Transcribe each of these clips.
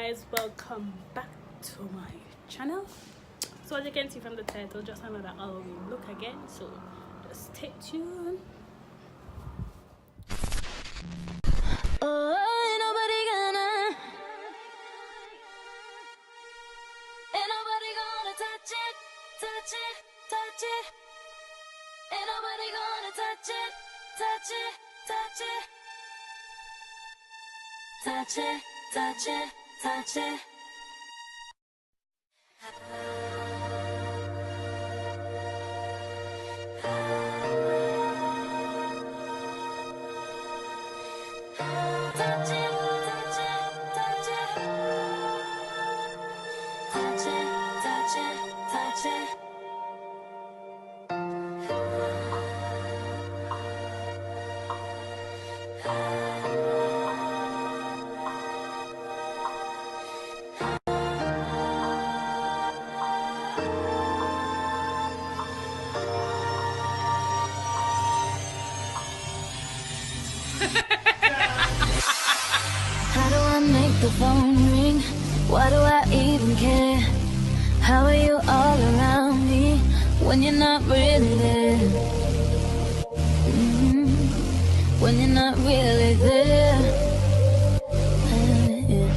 guys, welcome back to my channel. So as you can see from the title, just another Halloween look again, so just stay tuned. Oh, ain't nobody gonna touch it, touch it, touch it. Ain't nobody gonna touch it, touch it, touch it. Touch it, touch it, touch it. Touch it, touch it, touch it. Touch it, touch it, touch it. How do I make the phone ring? Why do I even care? How are you all around me when you're not really there? When you're not really there. Yeah.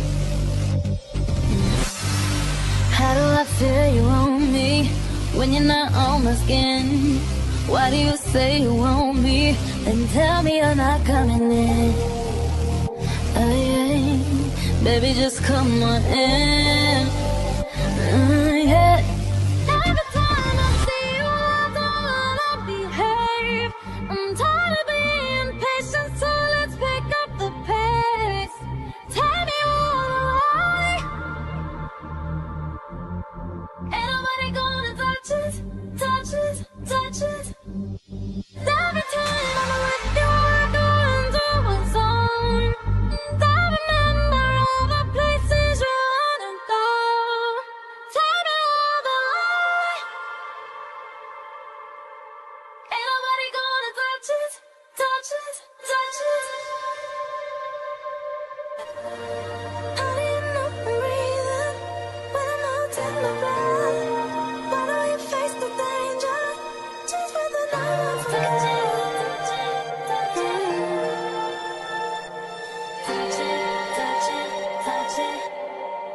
How do I feel you on me when you're not on my skin? Why do you say you want me and tell me you're not coming in? Oh yeah, baby, just come on in. Yeah. Every time I see you, I don't wanna behave. I'm tired of being patient, so let's pick up the pace. Tell me why. Ain't nobody gonna touch it, touch it, touch it. Every time I'm with you, I go into a zone. I remember all the places you wanna go. Tell me all the lie. Ain't nobody gonna touch it, touch it, touch it. How do you know I'm breathing when I'm out in my breath? Why do we face the danger just with the night touch it, touch it, touch it. Touch it, touch it, touch it.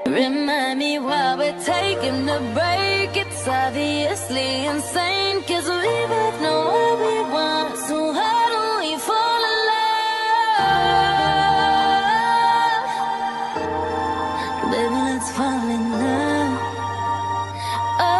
Remind me while we're taking a break. It's obviously insane, 'cause we both know what we want. So how do we fall in love? Baby, let's fall in love. Oh.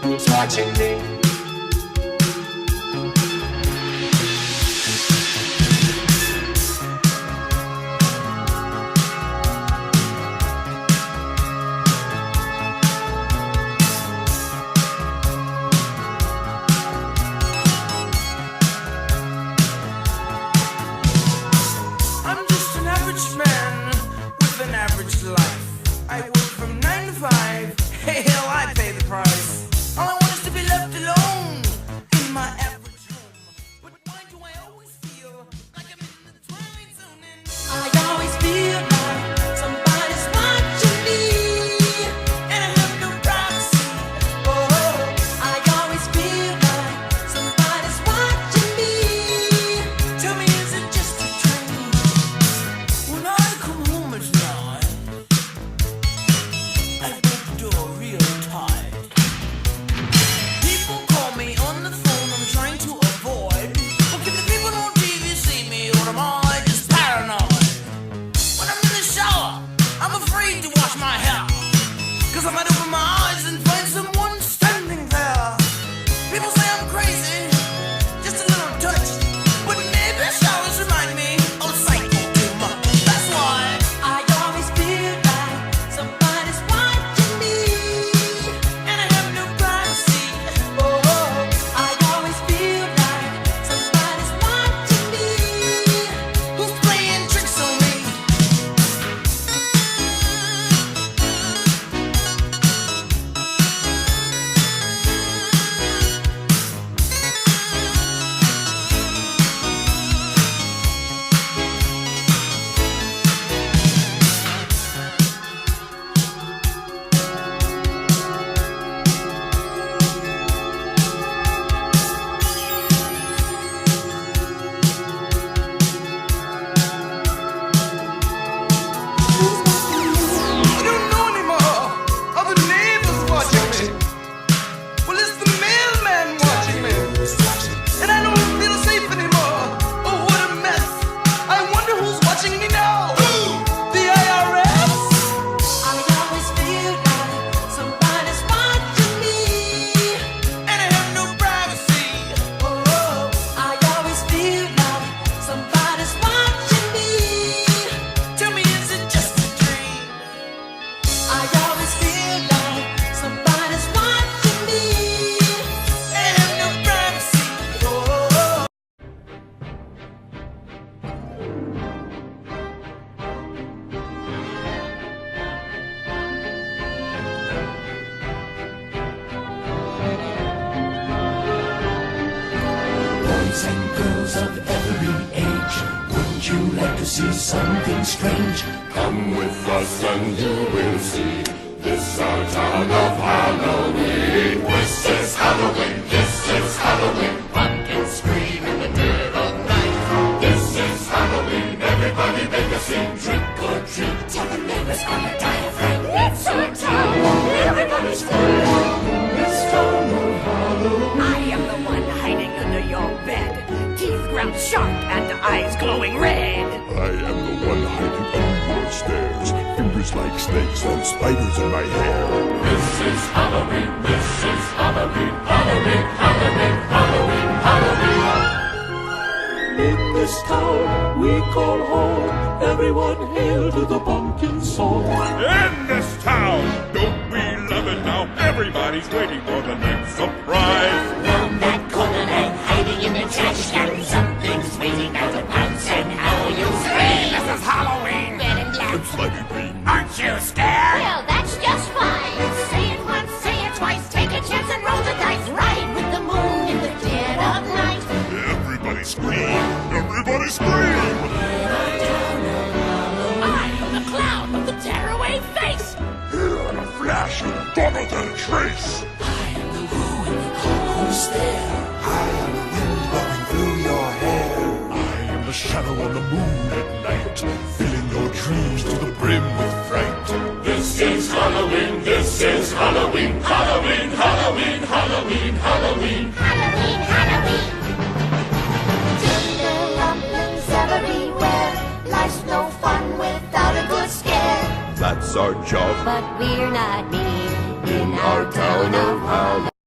Who's watching me? I'm just an average man with an average life. I work from 9 to 5. Hey, hell, I pay the price. All I want is to be left alone in my average home. But why do I always feel like I'm in the twilight zone? And I always feel like somebody's watching me, and I have no privacy. Oh, I always feel like somebody's watching me. Tell me, is it just boys and girls of every age. Wouldn't you like to see something strange? Come with us and you will see. This our town of Halloween. This is Halloween. This is Halloween. Pumpkins scream in the dead of night. This is Halloween. Everybody make a scene. Trick or treat. Tell the neighbors gonna die of fright. It's our town. Everybody scream. This town of Halloween. I am the one hiding under your bed. Teeth ground sharp and eyes glowing red. I am the one hiding under your stairs. Fingers like snakes and spiders in my hair. This is Halloween. This is Halloween. Halloween. Halloween. Halloween. Halloween. In this town we call home. Everyone hail to the pumpkin song. In this town, don't we love it now? Everybody's waiting for the next surprise. Round that corner and hiding in the trash can. Something's waiting now to pounce and how you scream. This is Halloween. Red and black. It's slimy green. Aren't you scared? Well, that's just fine. Say it once, say it twice. Take a chance and roll the dice. Ride with the moon in the dead of night. Everybody scream. Everybody scream. I am the clown with the tearaway face. Here in a flash, darker than a trace. I am the who and the who's there. I am the wind blowing through your hair. I am the shadow on the moon at night, filling your dreams to the brim with fright. This is Halloween. This is Halloween. Halloween. Halloween. Halloween. Halloween. Halloween, Halloween. Tinderlumblings everywhere. Life's no fun without a good scare. That's our job. But we're not mean in Our town of Halloween.